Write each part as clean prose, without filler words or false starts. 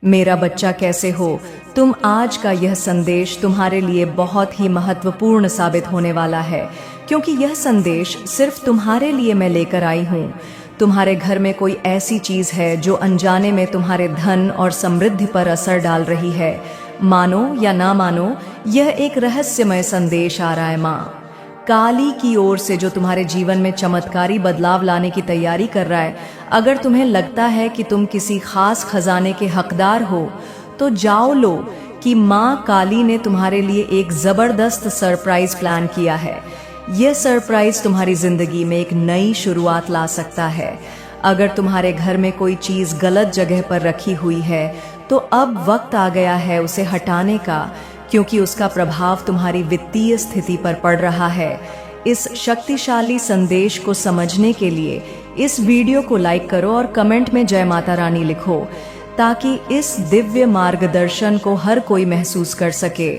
मेरा बच्चा कैसे हो तुम। आज का यह संदेश तुम्हारे लिए बहुत ही महत्वपूर्ण साबित होने वाला है, क्योंकि यह संदेश सिर्फ तुम्हारे लिए मैं लेकर आई हूँ। तुम्हारे घर में कोई ऐसी चीज है जो अनजाने में तुम्हारे धन और समृद्धि पर असर डाल रही है। मानो या ना मानो, यह एक रहस्यमय संदेश आ रहा है माँ काली की ओर से, जो तुम्हारे जीवन में चमत्कारी बदलाव लाने की तैयारी कर रहा है। अगर तुम्हें लगता है कि तुम किसी खास खजाने के हकदार हो, तो जाओ लो कि माँ काली ने तुम्हारे लिए एक जबरदस्त सरप्राइज प्लान किया है। यह सरप्राइज तुम्हारी जिंदगी में एक नई शुरुआत ला सकता है। अगर तुम्हारे घर में कोई चीज गलत जगह पर रखी हुई है, तो अब वक्त आ गया है उसे हटाने का, क्योंकि उसका प्रभाव तुम्हारी वित्तीय स्थिति पर पड़ रहा है। इस शक्तिशाली संदेश को समझने के लिए इस वीडियो को लाइक करो और कमेंट में जय माता रानी लिखो, ताकि इस दिव्य मार्गदर्शन को हर कोई महसूस कर सके।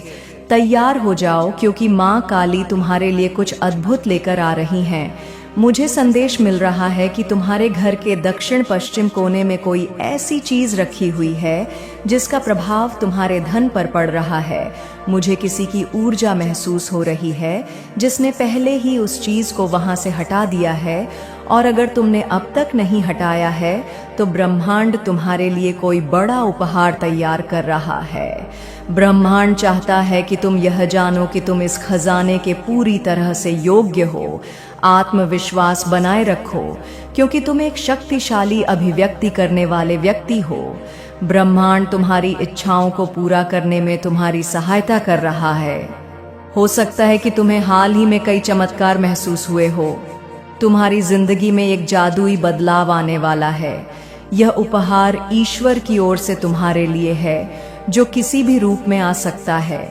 तैयार हो जाओ, क्योंकि माँ काली तुम्हारे लिए कुछ अद्भुत लेकर आ रही हैं। मुझे संदेश मिल रहा है कि तुम्हारे घर के दक्षिण पश्चिम कोने में कोई ऐसी चीज रखी हुई है जिसका प्रभाव तुम्हारे धन पर पड़ रहा है। मुझे किसी की ऊर्जा महसूस हो रही है जिसने पहले ही उस चीज को वहां से हटा दिया है, और अगर तुमने अब तक नहीं हटाया है तो ब्रह्मांड तुम्हारे लिए कोई बड़ा उपहार तैयार कर रहा है। ब्रह्मांड चाहता है कि तुम यह जानो कि तुम इस खजाने के पूरी तरह से योग्य हो। आत्मविश्वास बनाए रखो, क्योंकि तुम एक शक्तिशाली अभिव्यक्ति करने वाले व्यक्ति हो। ब्रह्मांड तुम्हारी इच्छाओं को पूरा करने में तुम्हारी सहायता कर रहा है। हो सकता है कि तुम्हें हाल ही में कई चमत्कार महसूस हुए हो। तुम्हारी जिंदगी में एक जादुई बदलाव आने वाला है। यह उपहार ईश्वर की ओर से तुम्हारे लिए है, जो किसी भी रूप में आ सकता है।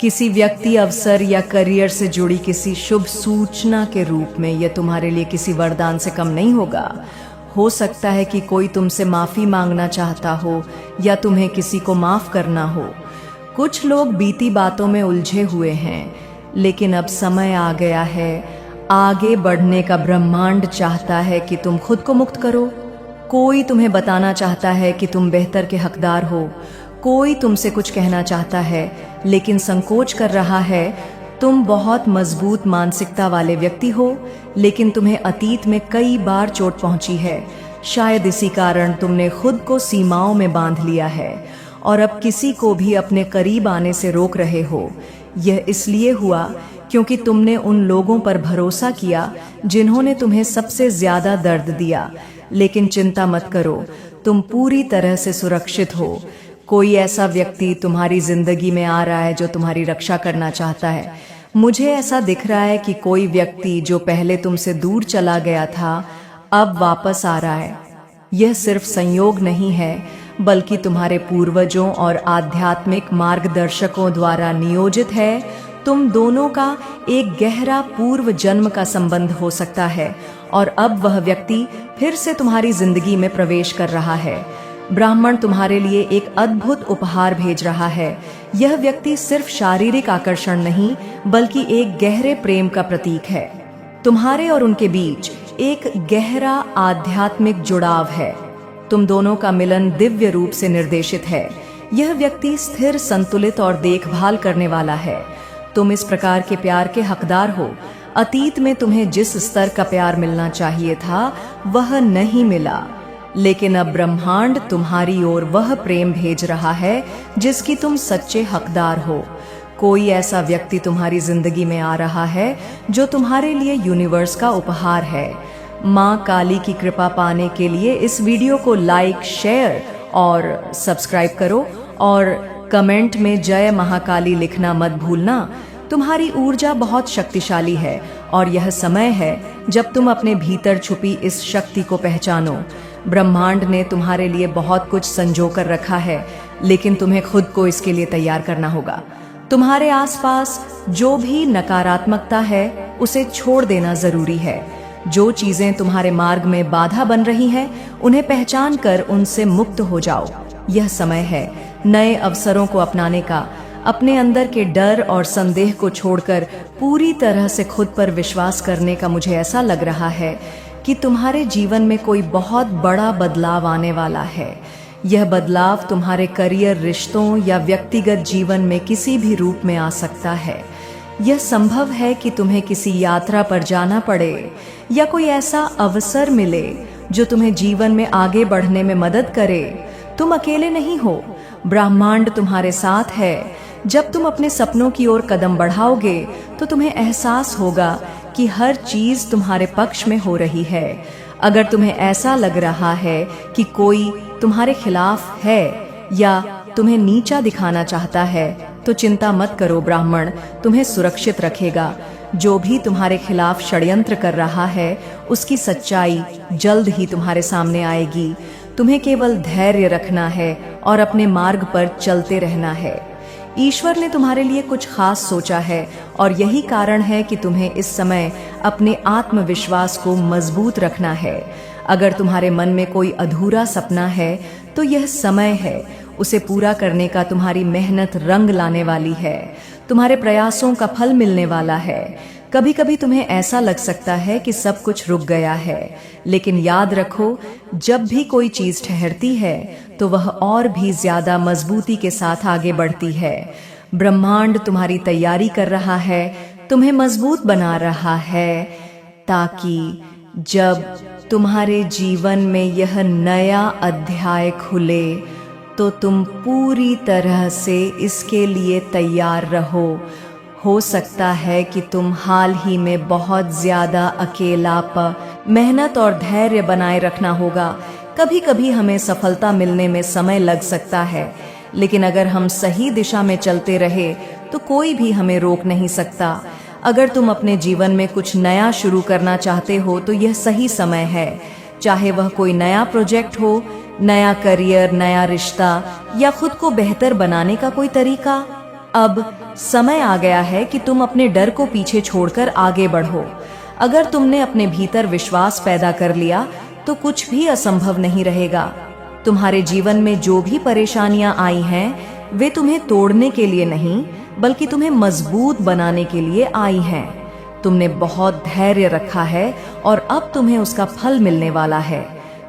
किसी व्यक्ति, अवसर या करियर से जुड़ी किसी शुभ सूचना के रूप में। यह तुम्हारे लिए किसी वरदान से कम नहीं होगा। हो सकता है कि कोई तुमसे माफी मांगना चाहता हो या तुम्हें किसी को माफ करना हो। कुछ लोग बीती बातों में उलझे हुए हैं, लेकिन अब समय आ गया है आगे बढ़ने का। ब्रह्मांड चाहता है कि तुम खुद को मुक्त करो। कोई तुम्हें बताना चाहता है कि तुम बेहतर के हकदार हो। कोई तुमसे कुछ कहना चाहता है लेकिन संकोच कर रहा है। तुम बहुत मजबूत मानसिकता वाले व्यक्ति हो, लेकिन तुम्हें अतीत में कई बार चोट पहुंची है। शायद इसी कारण तुमने खुद को सीमाओं में बांध लिया है और अब किसी को भी अपने करीब आने से रोक रहे हो। यह इसलिए हुआ क्योंकि तुमने उन लोगों पर भरोसा किया जिन्होंने तुम्हें सबसे ज्यादा दर्द दिया। लेकिन चिंता मत करो, तुम पूरी तरह से सुरक्षित हो। कोई ऐसा व्यक्ति तुम्हारी जिंदगी में आ रहा है जो तुम्हारी रक्षा करना चाहता है। मुझे ऐसा दिख रहा है कि कोई व्यक्ति जो पहले तुमसे दूर चला गया था, अब वापस आ रहा है। यह सिर्फ संयोग नहीं है, बल्कि तुम्हारे पूर्वजों और आध्यात्मिक मार्गदर्शकों द्वारा नियोजित है। तुम दोनों का एक गहरा पूर्व जन्म का संबंध हो सकता है, और अब वह व्यक्ति फिर से तुम्हारी जिंदगी में प्रवेश कर रहा है। ब्राह्मण तुम्हारे लिए एक अद्भुत उपहार भेज रहा है। यह व्यक्ति सिर्फ शारीरिक आकर्षण नहीं, बल्कि एक गहरे प्रेम का प्रतीक है। तुम्हारे और उनके बीच एक गहरा आध्यात्मिक जुड़ाव है। तुम दोनों का मिलन दिव्य रूप से निर्देशित है। यह व्यक्ति स्थिर, संतुलित और देखभाल करने वाला है। तुम इस प्रकार के प्यार के हकदार हो। अतीत में तुम्हें जिस स्तर का प्यार मिलना चाहिए था, वह नहीं मिला, लेकिन अब ब्रह्मांड तुम्हारी ओर वह प्रेम भेज रहा है जिसकी तुम सच्चे हकदार हो। कोई ऐसा व्यक्ति तुम्हारी जिंदगी में आ रहा है जो तुम्हारे लिए यूनिवर्स का उपहार है। माँ काली की कृपा पाने के लिए इस वीडियो को लाइक, शेयर और सब्सक्राइब करो, और कमेंट में जय महाकाली लिखना मत भूलना। तुम्हारी ऊर्जा बहुत शक्तिशाली है, और यह समय है जब तुम अपने भीतर छुपी इस शक्ति को पहचानो। ब्रह्मांड ने तुम्हारे लिए बहुत कुछ संजो कर रखा है, लेकिन तुम्हें खुद को इसके लिए तैयार करना होगा। तुम्हारे आसपास जो भी नकारात्मकता है, उसे छोड़ देना जरूरी है। जो चीजें तुम्हारे मार्ग में बाधा बन रही हैं, उन्हें पहचान कर उनसे मुक्त हो जाओ। यह समय है नए अवसरों को अपनाने का। अपने अंदर के डर और संदेह को छोड़कर पूरी तरह से खुद पर विश्वास करने का। मुझे ऐसा लग रहा है कि तुम्हारे जीवन में कोई बहुत बड़ा बदलाव आने वाला है। यह बदलाव तुम्हारे करियर, रिश्तों या व्यक्तिगत जीवन में किसी भी रूप में आ सकता है। यह संभव है कि तुम्हें किसी यात्रा पर जाना पड़े या कोई ऐसा अवसर मिले जो तुम्हें जीवन में आगे बढ़ने में मदद करे। तुम अकेले नहीं हो, ब्रह्मांड तुम्हारे साथ है। जब तुम अपने सपनों की ओर कदम बढ़ाओगे तो तुम्हें एहसास होगा कि हर चीज तुम्हारे पक्ष में हो रही है। अगर तुम्हें ऐसा लग रहा है कि कोई तुम्हारे खिलाफ है या तुम्हें नीचा दिखाना चाहता है, तो चिंता मत करो, ब्राह्मण तुम्हें सुरक्षित रखेगा। जो भी तुम्हारे खिलाफ षड्यंत्र कर रहा है उसकी सच्चाई जल्द ही तुम्हारे सामने आएगी। तुम्हें केवल धैर्य रखना है और अपने मार्ग पर चलते रहना है। ईश्वर ने तुम्हारे लिए कुछ खास सोचा है और यही कारण है कि तुम्हें इस समय अपने आत्मविश्वास को मजबूत रखना है। अगर तुम्हारे मन में कोई अधूरा सपना है तो यह समय है, उसे पूरा करने का। तुम्हारी मेहनत रंग लाने वाली है, तुम्हारे प्रयासों का फल मिलने वाला है। कभी कभी तुम्हें ऐसा लग सकता है कि सब कुछ रुक गया है, लेकिन याद रखो, जब भी कोई चीज ठहरती है तो वह और भी ज्यादा मजबूती के साथ आगे बढ़ती है। ब्रह्मांड तुम्हारी तैयारी कर रहा है, तुम्हें मजबूत बना रहा है, ताकि जब तुम्हारे जीवन में यह नया अध्याय खुले तो तुम पूरी तरह से इसके लिए तैयार रहो। हो सकता है कि तुम हाल ही में बहुत ज्यादा अकेलापन, मेहनत और धैर्य बनाए रखना होगा। कभी कभी हमें सफलता मिलने में समय लग सकता है, लेकिन अगर हम सही दिशा में चलते रहे तो कोई भी हमें रोक नहीं सकता। अगर तुम अपने जीवन में कुछ नया शुरू करना चाहते हो तो यह सही समय है। चाहे वह कोई नया प्रोजेक्ट हो, नया करियर, नया रिश्ता या खुद को बेहतर बनाने का कोई तरीका। अब समय आ गया है कि तुम अपने डर को पीछे छोड़कर आगे बढ़ो। अगर तुमने अपने भीतर विश्वास पैदा कर लिया तो कुछ भी असंभव नहीं रहेगा। तुम्हारे जीवन में जो भी परेशानियां आई हैं, वे तुम्हें तोड़ने के लिए नहीं बल्कि तुम्हें मजबूत बनाने के लिए आई हैं। तुमने बहुत धैर्य रखा है और अब तुम्हें उसका फल मिलने वाला है।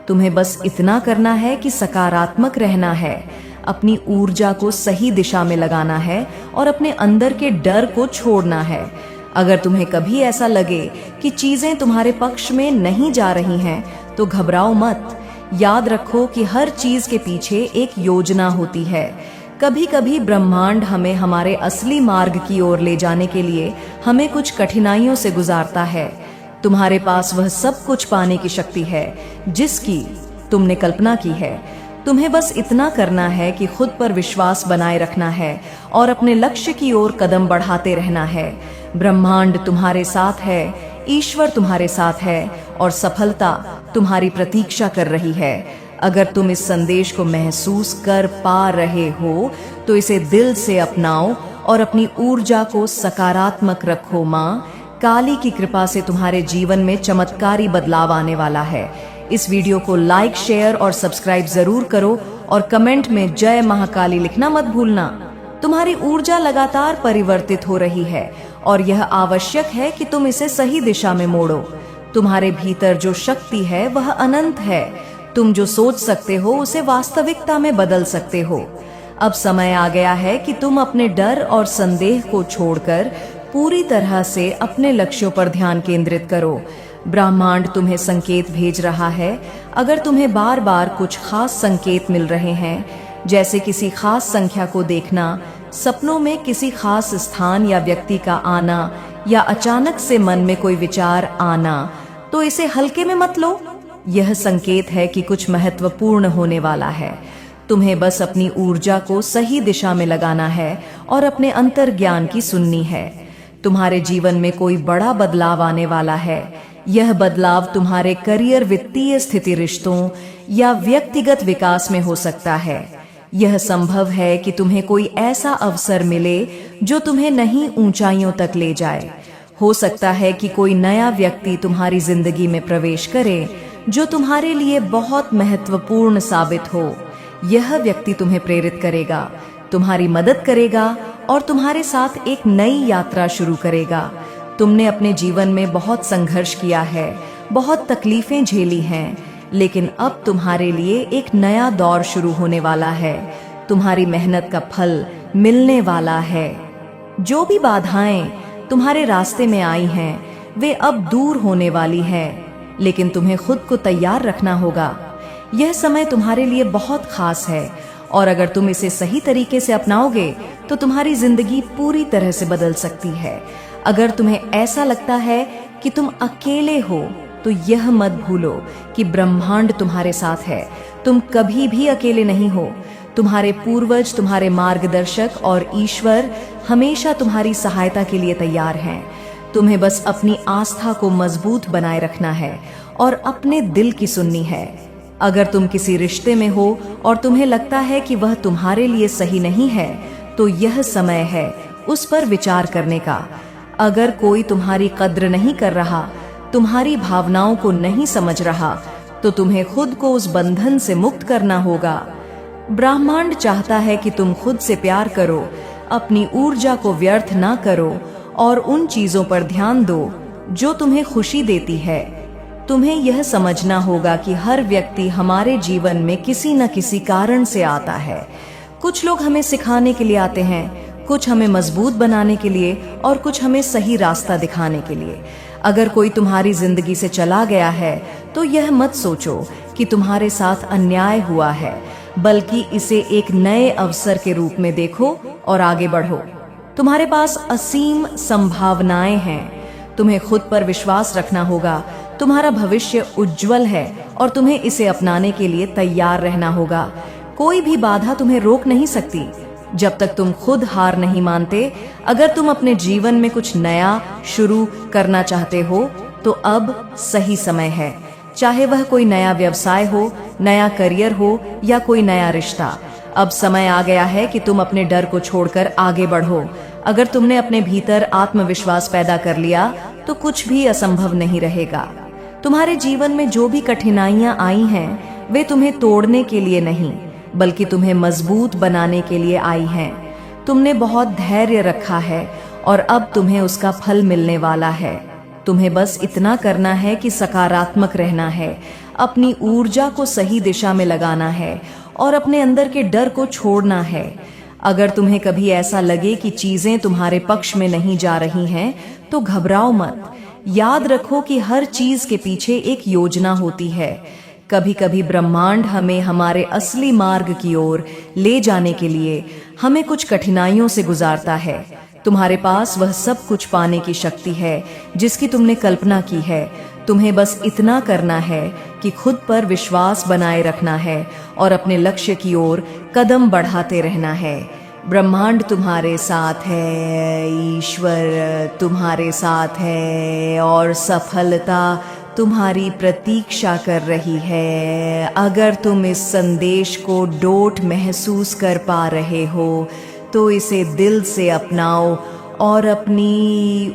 तुम्हें बस इतना करना है कि सकारात्मक रहना है, अपनी ऊर्जा को सही दिशा में लगाना है और अपने अंदर के डर को छोड़ना है। अगर तुम्हें कभी ऐसा लगे कि चीजें तुम्हारे पक्ष में नहीं जा रही हैं, तो घबराओ मत। याद रखो कि हर चीज के पीछे एक योजना होती है। कभी कभी ब्रह्मांड हमें हमारे असली मार्ग की ओर ले जाने के लिए हमें कुछ कठिनाइयों से गुजारता है। तुम्हारे पास वह सब कुछ पाने की शक्ति है जिसकी तुमने कल्पना की है। तुम्हें बस इतना करना है कि खुद पर विश्वास बनाए रखना है और अपने लक्ष्य की ओर कदम बढ़ाते रहना है। ब्रह्मांड तुम्हारे साथ है, ईश्वर तुम्हारे साथ है और सफलता तुम्हारी प्रतीक्षा कर रही है। अगर तुम इस संदेश को महसूस कर पा रहे हो तो इसे दिल से अपनाओ और अपनी ऊर्जा को सकारात्मक रखो। माँ काली की कृपा से तुम्हारे जीवन में चमत्कारी बदलाव आने वाला है। इस वीडियो को लाइक, शेयर और सब्सक्राइब जरूर करो और कमेंट में जय महाकाली लिखना मत भूलना। तुम्हारी ऊर्जा लगातार परिवर्तित हो रही है और यह आवश्यक है कि तुम इसे सही दिशा में मोड़ो। तुम्हारे भीतर जो शक्ति है वह अनंत है। तुम जो सोच सकते हो उसे वास्तविकता में बदल सकते हो। अब समय आ गया है कि तुम अपने डर और संदेह को छोड़कर पूरी तरह से अपने लक्ष्यों पर ध्यान केंद्रित करो। ब्रह्मांड तुम्हें संकेत भेज रहा है। अगर तुम्हें बार बार कुछ खास संकेत मिल रहे हैं, जैसे किसी खास संख्या को देखना, सपनों में किसी खास स्थान या व्यक्ति का आना या अचानक से मन में कोई विचार आना, तो इसे हल्के में मत लो। यह संकेत है कि कुछ महत्वपूर्ण होने वाला है। तुम्हें बस अपनी ऊर्जा को सही दिशा में लगाना है और अपने अंतर्ज्ञान की सुननी है। तुम्हारे जीवन में कोई बड़ा बदलाव आने वाला है। यह बदलाव तुम्हारे करियर, वित्तीय स्थिति, रिश्तों या व्यक्तिगत विकास में हो सकता है। यह संभव है कि तुम्हें कोई ऐसा अवसर मिले जो तुम्हें नई ऊंचाइयों तक ले जाए। हो सकता है कि कोई नया व्यक्ति तुम्हारी जिंदगी में प्रवेश करे जो तुम्हारे लिए बहुत महत्वपूर्ण साबित हो। यह व्यक्ति तुम्हें प्रेरित करेगा, तुम्हारी मदद करेगा और तुम्हारे साथ एक नई यात्रा शुरू करेगा। तुमने अपने जीवन में बहुत संघर्ष किया है, बहुत तकलीफें झेली हैं, लेकिन अब तुम्हारे लिए एक नया दौर शुरू होने वाला है। तुम्हारी मेहनत का फल मिलने वाला है। जो भी बाधाएं तुम्हारे रास्ते में आई हैं, वे अब दूर होने वाली है, लेकिन तुम्हें खुद को तैयार रखना होगा। यह समय तुम्हारे लिए बहुत खास है और अगर तुम इसे सही तरीके से अपनाओगे तो तुम्हारी जिंदगी पूरी तरह से बदल सकती है। अगर तुम्हें ऐसा लगता है कि तुम अकेले हो तो यह मत भूलो कि ब्रह्मांड तुम्हारे साथ है। तुम कभी भी अकेले नहीं हो। तुम्हारे पूर्वज, तुम्हारे मार्गदर्शक और ईश्वर हमेशा तुम्हारी सहायता के लिए तैयार हैं। तुम्हें बस अपनी आस्था को मजबूत बनाए रखना है और अपने दिल की सुननी है। अगर तुम किसी रिश्ते में हो और तुम्हें लगता है कि वह तुम्हारे लिए सही नहीं है, तो यह समय है उस पर विचार करने का। अगर कोई तुम्हारी कद्र नहीं कर रहा, तुम्हारी भावनाओं को नहीं समझ रहा, तो तुम्हें खुद को उस बंधन से मुक्त करना होगा। ब्रह्मांड चाहता है कि तुम खुद से प्यार करो, अपनी ऊर्जा को व्यर्थ ना करो और उन चीजों पर ध्यान दो जो तुम्हें खुशी देती है। तुम्हें यह समझना होगा कि हर व्यक्ति हमारे जीवन में किसी न किसी कारण से आता है। कुछ लोग हमें सिखाने के लिए आते हैं, कुछ हमें मजबूत बनाने के लिए और कुछ हमें सही रास्ता दिखाने के लिए। अगर कोई तुम्हारी जिंदगी से चला गया है तो यह मत सोचो कि तुम्हारे साथ अन्याय हुआ है, बल्कि इसे एक नए अवसर के रूप में देखो और आगे बढ़ो। तुम्हारे पास असीम संभावनाएं हैं। तुम्हें खुद पर विश्वास रखना होगा। तुम्हारा भविष्य उज्जवल है और तुम्हें इसे अपनाने के लिए तैयार रहना होगा। कोई भी बाधा तुम्हें रोक नहीं सकती जब तक तुम खुद हार नहीं मानते। अगर तुम अपने जीवन में कुछ नया शुरू करना चाहते हो तो अब सही समय है। चाहे वह कोई नया व्यवसाय हो, नया करियर हो या कोई नया रिश्ता, अब समय आ गया है कि तुम अपने डर को छोड़कर आगे बढ़ो। अगर तुमने अपने भीतर आत्मविश्वास पैदा कर लिया तो कुछ भी असंभव नहीं रहेगा। तुम्हारे जीवन में जो भी कठिनाइयां आई हैं, वे तुम्हें तोड़ने के लिए नहीं, बल्कि तुम्हें मजबूत बनाने के लिए आई हैं। तुमने बहुत धैर्य रखा है और अब तुम्हें उसका फल मिलने वाला है। तुम्हें बस इतना करना है कि सकारात्मक रहना है, अपनी ऊर्जा को सही दिशा में लगाना है और अपने अंदर के डर को छोड़ना है। अगर तुम्हें कभी ऐसा लगे कि चीजें तुम्हारे पक्ष में नहीं जा रही हैं, तो घबराओ मत। याद रखो कि हर चीज के पीछे एक योजना होती है। कभी कभी ब्रह्मांड हमें हमारे असली मार्ग की ओर ले जाने के लिए हमें कुछ कठिनाइयों से गुजारता है। तुम्हारे पास वह सब कुछ पाने की शक्ति है जिसकी तुमने कल्पना की है। तुम्हें बस इतना करना है कि खुद पर विश्वास बनाए रखना है और अपने लक्ष्य की ओर कदम बढ़ाते रहना है। ब्रह्मांड तुम्हारे साथ है, ईश्वर तुम्हारे साथ है और सफलता तुम्हारी प्रतीक्षा कर रही है। अगर तुम इस संदेश को डोट महसूस कर पा रहे हो तो इसे दिल से अपनाओ और अपनी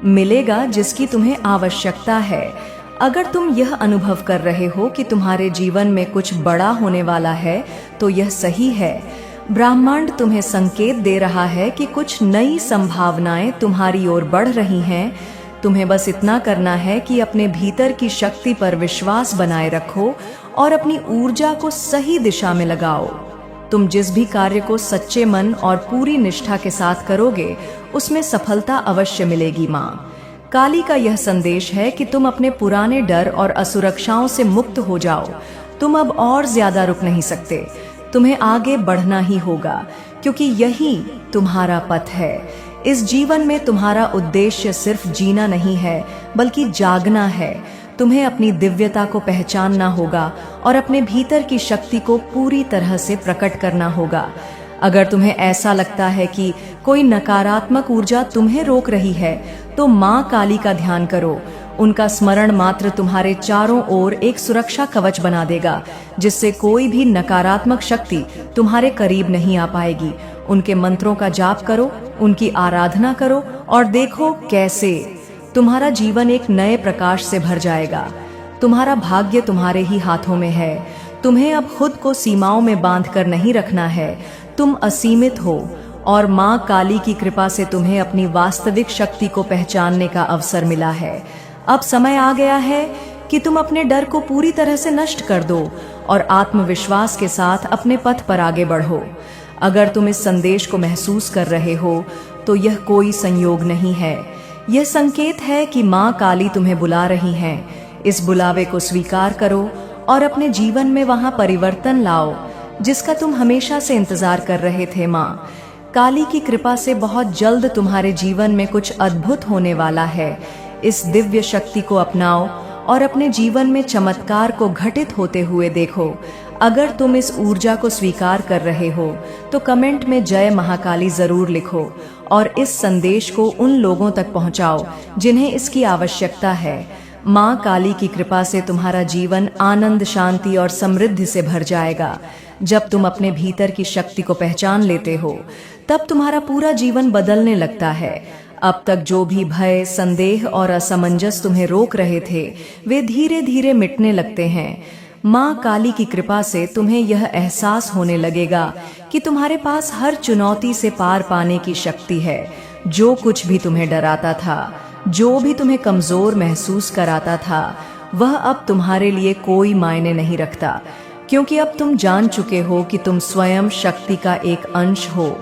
मिलेगा जिसकी तुम्हें आवश्यकता है। अगर तुम यह अनुभव कर रहे हो कि तुम्हारे जीवन में कुछ बड़ा होने वाला है तो यह सही है। ब्रह्मांड तुम्हें संकेत दे रहा है कि कुछ नई संभावनाएं तुम्हारी ओर बढ़ रही हैं। तुम्हें बस इतना करना है कि अपने भीतर की शक्ति पर विश्वास बनाए रखो और अपनी ऊर्जा को सही दिशा में लगाओ। तुम जिस भी कार्य को सच्चे मन और पूरी निष्ठा के साथ करोगे, उसमें सफलता अवश्य मिलेगी। माँ काली का यह संदेश है कि तुम अपने पुराने डर और असुरक्षाओं से मुक्त हो जाओ। तुम अब और ज्यादा रुक नहीं सकते। तुम्हें आगे बढ़ना ही होगा, क्योंकि यही तुम्हारा पथ है। इस जीवन में तुम्हारा उद्देश्य सिर्फ जीना नहीं है, बल्कि जागना है। तुम्हें अपनी दिव्यता को पहचानना होगा और अपने भीतर की शक्ति को पूरी तरह से प्रकट करना होगा। अगर तुम्हें ऐसा लगता है कि कोई नकारात्मक ऊर्जा तुम्हें रोक रही है, तो माँ काली का ध्यान करो। उनका स्मरण मात्र तुम्हारे चारों ओर एक सुरक्षा कवच बना देगा, जिससे कोई भी नकारात्मक शक्ति तुम्हारे करीब नहीं आ पाएगी। उनके मंत्रों का जाप करो, उनकी आराधना करो और देखो कैसे तुम्हारा जीवन एक नए प्रकाश से भर जाएगा। तुम्हारा भाग्य तुम्हारे ही हाथों में है। तुम्हें अब खुद को सीमाओं में बांध कर नहीं रखना है। तुम असीमित हो और माँ काली की कृपा से तुम्हें अपनी वास्तविक शक्ति को पहचानने का अवसर मिला है। अब समय आ गया है कि तुम अपने डर को पूरी तरह से नष्ट कर दो और आत्मविश्वास के साथ अपने पथ पर आगे बढ़ो। अगर तुम इस संदेश को महसूस कर रहे हो तो यह कोई संयोग नहीं है, यह संकेत है कि माँ काली तुम्हें बुला रही हैं। इस बुलावे को स्वीकार करो और अपने जीवन में वहां परिवर्तन लाओ जिसका तुम हमेशा से इंतजार कर रहे थे। माँ काली की कृपा से बहुत जल्द तुम्हारे जीवन में कुछ अद्भुत होने वाला है। इस दिव्य शक्ति को अपनाओ और अपने जीवन में चमत्कार को घटित होते हुए देखो। अगर तुम इस ऊर्जा को स्वीकार कर रहे हो तो कमेंट में जय महाकाली जरूर लिखो और इस संदेश को उन लोगों तक पहुंचाओ जिन्हें इसकी आवश्यकता है। माँ काली की कृपा से तुम्हारा जीवन आनंद, शांति और समृद्धि से भर जाएगा। जब तुम अपने भीतर की शक्ति को पहचान लेते हो तब तुम्हारा पूरा जीवन बदलने लगता है। अब तक जो भी भय, संदेह और असमंजस तुम्हें रोक रहे थे वे धीरे धीरे मिटने लगते हैं। माँ काली की कृपा से तुम्हें यह एहसास होने लगेगा कि तुम्हारे पास हर चुनौती से पार पाने की शक्ति है। जो कुछ भी तुम्हें डराता था, जो भी तुम्हें कमजोर महसूस कराता था, वह अब तुम्हारे लिए कोई मायने नहीं रखता, क्योंकि अब तुम जान चुके हो कि तुम स्वयं शक्ति का एक अंश हो।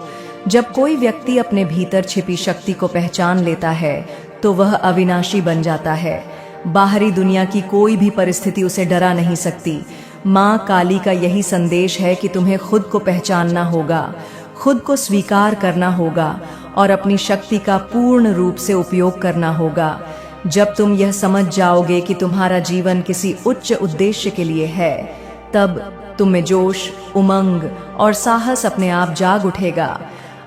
जब कोई व्यक्ति अपने भीतर छिपी शक्ति को पहचान लेता है तो वह अविनाशी बन जाता है। बाहरी दुनिया की कोई भी परिस्थिति उसे डरा नहीं सकती। माँ काली का यही संदेश है कि तुम्हें खुद को पहचानना होगा, खुद को स्वीकार करना होगा और अपनी शक्ति का पूर्ण रूप से उपयोग करना होगा। जब तुम यह समझ जाओगे कि तुम्हारा जीवन किसी उच्च उद्देश्य के लिए है, तब तुम में जोश, उमंग और साहस अपने आप जाग उठेगा।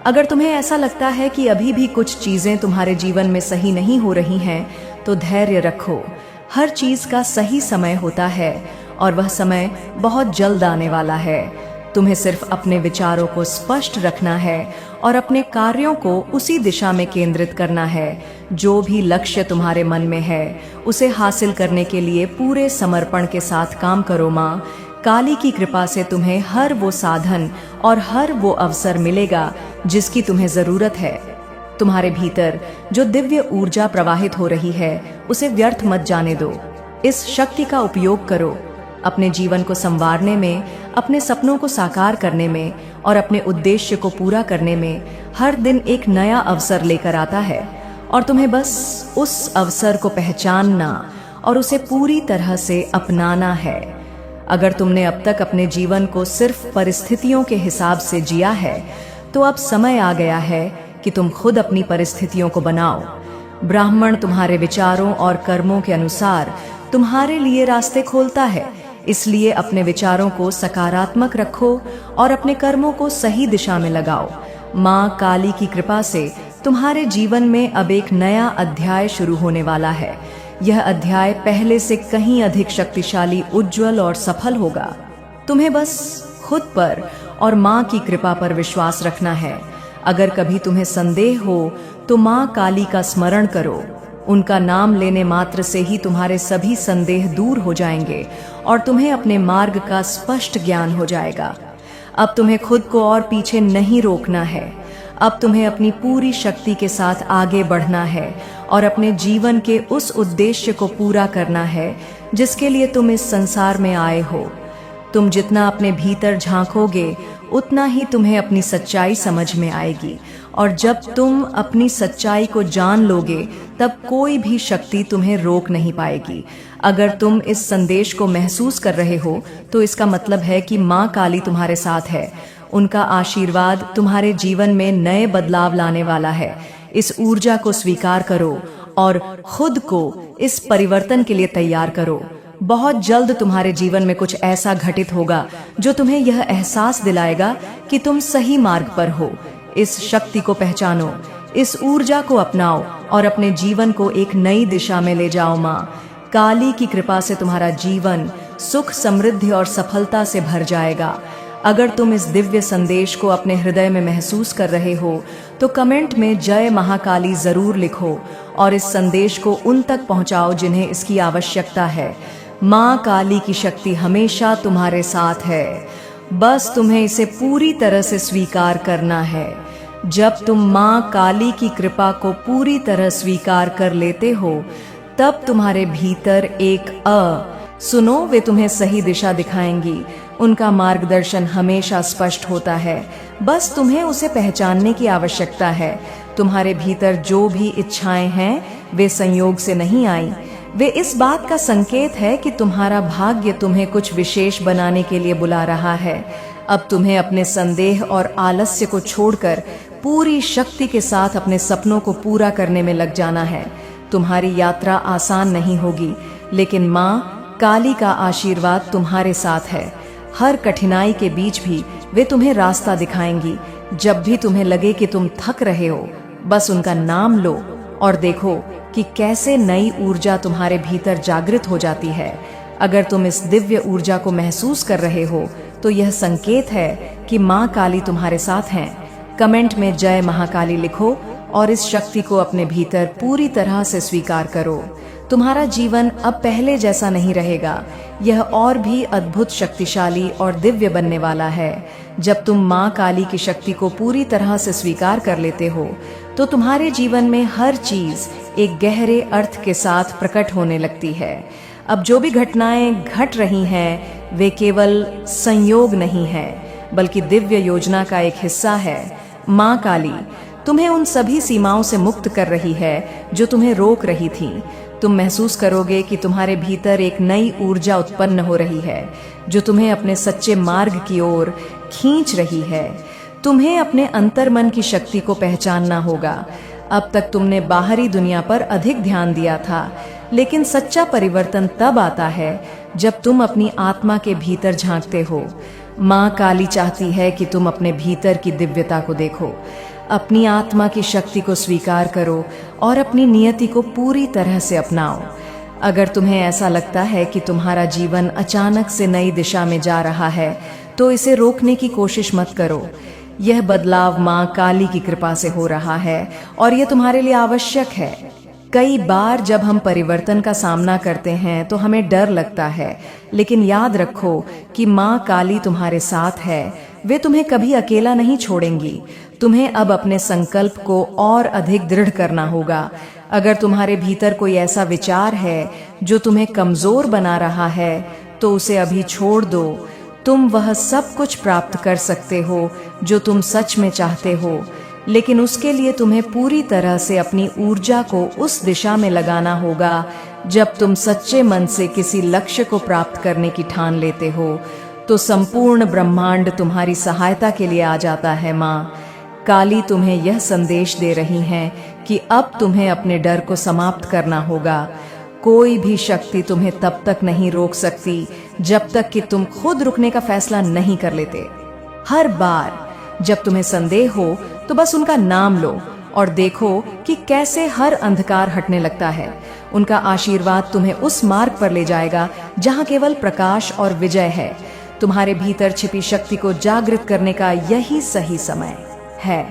अगर तुम्हें ऐसा लगता है कि अभी भी कुछ चीजें तुम्हारे जीवन में सही नहीं हो रही हैं, तो धैर्य रखो। हर चीज का सही समय होता है और वह समय बहुत जल्द आने वाला है। तुम्हें सिर्फ अपने विचारों को स्पष्ट रखना है और अपने कार्यों को उसी दिशा में केंद्रित करना है। जो भी लक्ष्य तुम्हारे मन में है उसे हासिल करने के लिए पूरे समर्पण के साथ काम करो। माँ काली की कृपा से तुम्हें हर वो साधन और हर वो अवसर मिलेगा जिसकी तुम्हें जरूरत है। तुम्हारे भीतर जो दिव्य ऊर्जा प्रवाहित हो रही है उसे व्यर्थ मत जाने दो। इस शक्ति का उपयोग करो। अपने जीवन को संवारने में, अपने सपनों को साकार करने में और अपने उद्देश्य को पूरा करने में हर दिन एक नया अवसर लेकर आता है और तुम्हें बस उस अवसर को पहचानना और उसे पूरी तरह से अपनाना है। अगर तुमने अब तक अपने जीवन को सिर्फ परिस्थितियों के हिसाब से जिया है तो अब समय आ गया है कि तुम खुद अपनी परिस्थितियों को बनाओ। ब्राह्मण तुम्हारे विचारों और कर्मों के अनुसार तुम्हारे लिए रास्ते खोलता है, इसलिए अपने विचारों को सकारात्मक रखो और अपने कर्मों को सही दिशा में लगाओ। माँ काली की कृपा से तुम्हारे जीवन में अब एक नया अध्याय शुरू होने वाला है। यह अध्याय पहले से कहीं अधिक शक्तिशाली, उज्जवल और सफल होगा। तुम्हें बस खुद पर और माँ की कृपा पर विश्वास रखना है। अगर कभी तुम्हें संदेह हो तो माँ काली का स्मरण करो। उनका नाम लेने मात्र से ही तुम्हारे सभी संदेह दूर हो जाएंगे और तुम्हें अपने मार्ग का स्पष्ट ज्ञान हो जाएगा। अब तुम्हें खुद को और पीछे नहीं रोकना है। अब तुम्हें अपनी पूरी शक्ति के साथ आगे बढ़ना है और अपने जीवन के उस उद्देश्य को पूरा करना है जिसके लिए तुम इस संसार में आए हो। तुम जितना अपने भीतर झांकोगे उतना ही तुम्हें अपनी सच्चाई समझ में आएगी और जब तुम अपनी सच्चाई को जान लोगे तब कोई भी शक्ति तुम्हें रोक नहीं पाएगी। अगर तुम इस संदेश को महसूस कर रहे हो तो इसका मतलब है कि माँ काली तुम्हारे साथ है। उनका आशीर्वाद तुम्हारे जीवन में नए बदलाव लाने वाला है। इस ऊर्जा को स्वीकार करो और खुद को इस परिवर्तन के लिए तैयार करो। बहुत जल्द तुम्हारे जीवन में कुछ ऐसा घटित होगा जो तुम्हें यह एहसास दिलाएगा कि तुम सही मार्ग पर हो। इस शक्ति को पहचानो, इस ऊर्जा को अपनाओ और अपने जीवन को एक नई दिशा में ले जाओ। माँ काली की कृपा से तुम्हारा जीवन सुख, समृद्धि और सफलता से भर जाएगा। अगर तुम इस दिव्य संदेश को अपने हृदय में महसूस कर रहे हो तो कमेंट में जय महाकाली जरूर लिखो और इस संदेश को उन तक पहुंचाओ जिन्हें इसकी आवश्यकता है। माँ काली की शक्ति हमेशा तुम्हारे साथ है, बस तुम्हें इसे पूरी तरह से स्वीकार करना है। जब तुम माँ काली की कृपा को पूरी तरह स्वीकार कर लेते हो तब तुम्हारे भीतर एक सुनो, वे तुम्हें सही दिशा दिखाएंगी। उनका मार्गदर्शन हमेशा स्पष्ट होता है, बस तुम्हें उसे पहचानने की आवश्यकता है। तुम्हारे भीतर जो भी इच्छाएं हैं वे संयोग से नहीं आई, वे इस बात का संकेत है कि तुम्हारा भाग्य तुम्हें कुछ विशेष बनाने के लिए बुला रहा है। अब तुम्हें अपने संदेह और आलस्य को छोड़कर पूरी शक्ति के साथ अपने सपनों को पूरा करने में लग जाना है। तुम्हारी यात्रा आसान नहीं होगी, लेकिन माँ काली का आशीर्वाद तुम्हारे साथ है। हर कठिनाई के बीच भी वे तुम्हें रास्ता दिखाएंगी। जब भी तुम्हें लगे कि तुम थक रहे हो, बस उनका नाम लो और देखो कि कैसे नई ऊर्जा तुम्हारे भीतर जागृत हो जाती है। अगर तुम इस दिव्य ऊर्जा को महसूस कर रहे हो तो यह संकेत है कि माँ काली तुम्हारे साथ हैं। कमेंट में जय महाकाली लिखो और इस शक्ति को अपने भीतर पूरी तरह से स्वीकार करो। तुम्हारा जीवन अब पहले जैसा नहीं रहेगा, यह और भी अद्भुत, शक्तिशाली और दिव्य बनने वाला है। जब तुम माँ काली की शक्ति को पूरी तरह से स्वीकार कर लेते हो तो तुम्हारे जीवन में हर चीज एक गहरे अर्थ के साथ प्रकट होने लगती है। अब जो भी घटनाएं घट रही हैं वे केवल संयोग नहीं है, बल्कि दिव्य योजना का एक हिस्सा है। माँ काली तुम्हें उन सभी सीमाओं से मुक्त कर रही है जो तुम्हें रोक रही थी। तुम महसूस करोगे कि तुम्हारे भीतर एक नई ऊर्जा उत्पन्न हो रही है जो तुम्हें अपने सच्चे मार्ग की ओर खींच रही है। तुम्हें अपने अंतर्मन की शक्ति को पहचानना होगा। अब तक तुमने बाहरी दुनिया पर अधिक ध्यान दिया था, लेकिन सच्चा परिवर्तन तब आता है जब तुम अपनी आत्मा के भीतर झांकते हो। माँ काली चाहती है कि तुम अपने भीतर की दिव्यता को देखो, अपनी आत्मा की शक्ति को स्वीकार करो और अपनी नियति को पूरी तरह से अपनाओ। अगर तुम्हें ऐसा लगता है कि तुम्हारा जीवन अचानक से नई दिशा में जा रहा है तो इसे रोकने की कोशिश मत करो। यह बदलाव माँ काली की कृपा से हो रहा है और यह तुम्हारे लिए आवश्यक है। कई बार जब हम परिवर्तन का सामना करते हैं तो हमें डर लगता है, लेकिन याद रखो कि माँ काली तुम्हारे साथ है। वे तुम्हें कभी अकेला नहीं छोड़ेंगी। तुम्हें अब अपने संकल्प को और अधिक दृढ़ करना होगा। अगर तुम्हारे भीतर कोई ऐसा विचार है जो तुम्हें कमजोर बना रहा है तो उसे अभी छोड़ दो। तुम वह सब कुछ प्राप्त कर सकते हो जो तुम सच में चाहते हो, लेकिन उसके लिए तुम्हें पूरी तरह से अपनी ऊर्जा को उस दिशा में लगाना होगा। जब तुम सच्चे मन से किसी लक्ष्य को प्राप्त करने की ठान लेते हो तो संपूर्ण ब्रह्मांड तुम्हारी सहायता के लिए आ जाता है। माँ काली तुम्हें यह संदेश दे रही हैं कि अब तुम्हें अपने डर को समाप्त करना होगा। कोई भी शक्ति तुम्हें तब तक नहीं रोक सकती जब तक कि तुम खुद रुकने का फैसला नहीं कर लेते। हर बार जब तुम्हें संदेह हो तो बस उनका नाम लो और देखो कि कैसे हर अंधकार हटने लगता है। उनका आशीर्वाद तुम्हें उस मार्ग पर ले जाएगा जहां केवल प्रकाश और विजय है। तुम्हारे भीतर छिपी शक्ति को जागृत करने का यही सही समय है।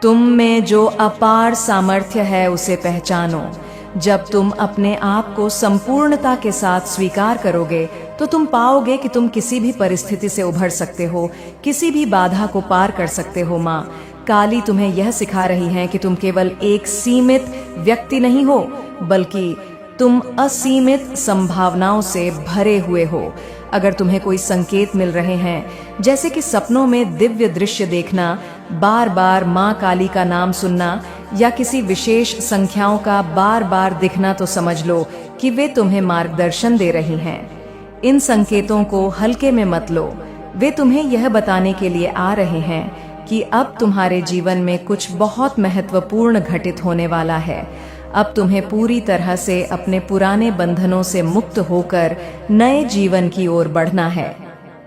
तुम में जो अपार सामर्थ्य है उसे पहचानो। जब तुम अपने आप को संपूर्णता के साथ स्वीकार करोगे तो तुम पाओगे कि तुम किसी भी परिस्थिति से उभर सकते हो, किसी भी बाधा को पार कर सकते हो। माँ काली तुम्हें यह सिखा रही हैं कि तुम केवल एक सीमित व्यक्ति नहीं हो, बल्कि तुम असीमित संभावनाओं से भरे हुए हो। अगर तुम्हें कोई संकेत मिल रहे हैं, जैसे कि सपनों में दिव्य दृश्य देखना, बार बार माँ काली का नाम सुनना या किसी विशेष संख्याओं का बार बार दिखना, तो समझ लो कि वे तुम्हें मार्गदर्शन दे रही हैं। इन संकेतों को हल्के में मत लो। वे तुम्हें यह बताने के लिए आ रहे हैं कि अब तुम्हारे जीवन में कुछ बहुत महत्वपूर्ण घटित होने वाला है। अब तुम्हें पूरी तरह से अपने पुराने बंधनों से मुक्त होकर नए जीवन की ओर बढ़ना है।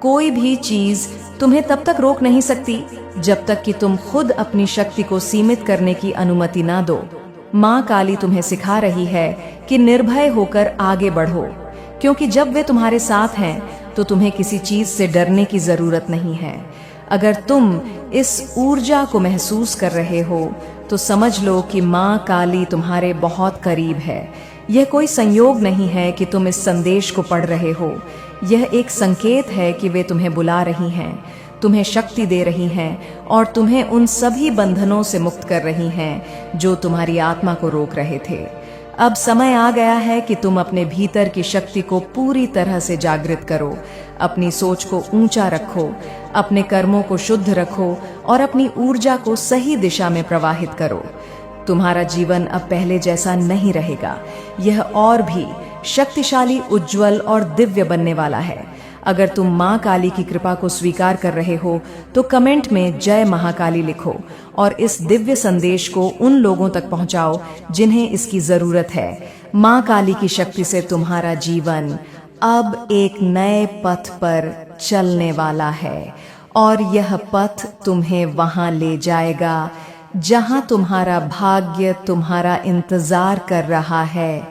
कोई भी चीज तुम्हें तब तक रोक नहीं सकती जब तक कि तुम खुद अपनी शक्ति को सीमित करने की अनुमति ना दो। माँ काली तुम्हें सिखा रही है कि निर्भय होकर आगे बढ़ो, क्योंकि जब वे तुम्हारे साथ हैं तो तुम्हें किसी चीज से डरने की जरूरत नहीं है। अगर तुम इस ऊर्जा को महसूस कर रहे हो तो समझ लो कि माँ काली तुम्हारे बहुत करीब है। यह कोई संयोग नहीं है कि तुम इस संदेश को पढ़ रहे हो। यह एक संकेत है कि वे तुम्हें बुला रही हैं, तुम्हें शक्ति दे रही हैं और तुम्हें उन सभी बंधनों से मुक्त कर रही हैं जो तुम्हारी आत्मा को रोक रहे थे। अब समय आ गया है कि तुम अपने भीतर की शक्ति को पूरी तरह से जागृत करो, अपनी सोच को ऊंचा रखो, अपने कर्मों को शुद्ध रखो और अपनी ऊर्जा को सही दिशा में प्रवाहित करो। तुम्हारा जीवन अब पहले जैसा नहीं रहेगा, यह और भी शक्तिशाली, उज्जवल और दिव्य बनने वाला है। अगर तुम माँ काली की कृपा को स्वीकार कर रहे हो तो कमेंट में जय महाकाली लिखो और इस दिव्य संदेश को उन लोगों तक पहुंचाओ जिन्हें इसकी जरूरत है। माँ काली की शक्ति से तुम्हारा जीवन अब एक नए पथ पर चलने वाला है और यह पथ तुम्हें वहां ले जाएगा जहां तुम्हारा भाग्य तुम्हारा इंतजार कर रहा है।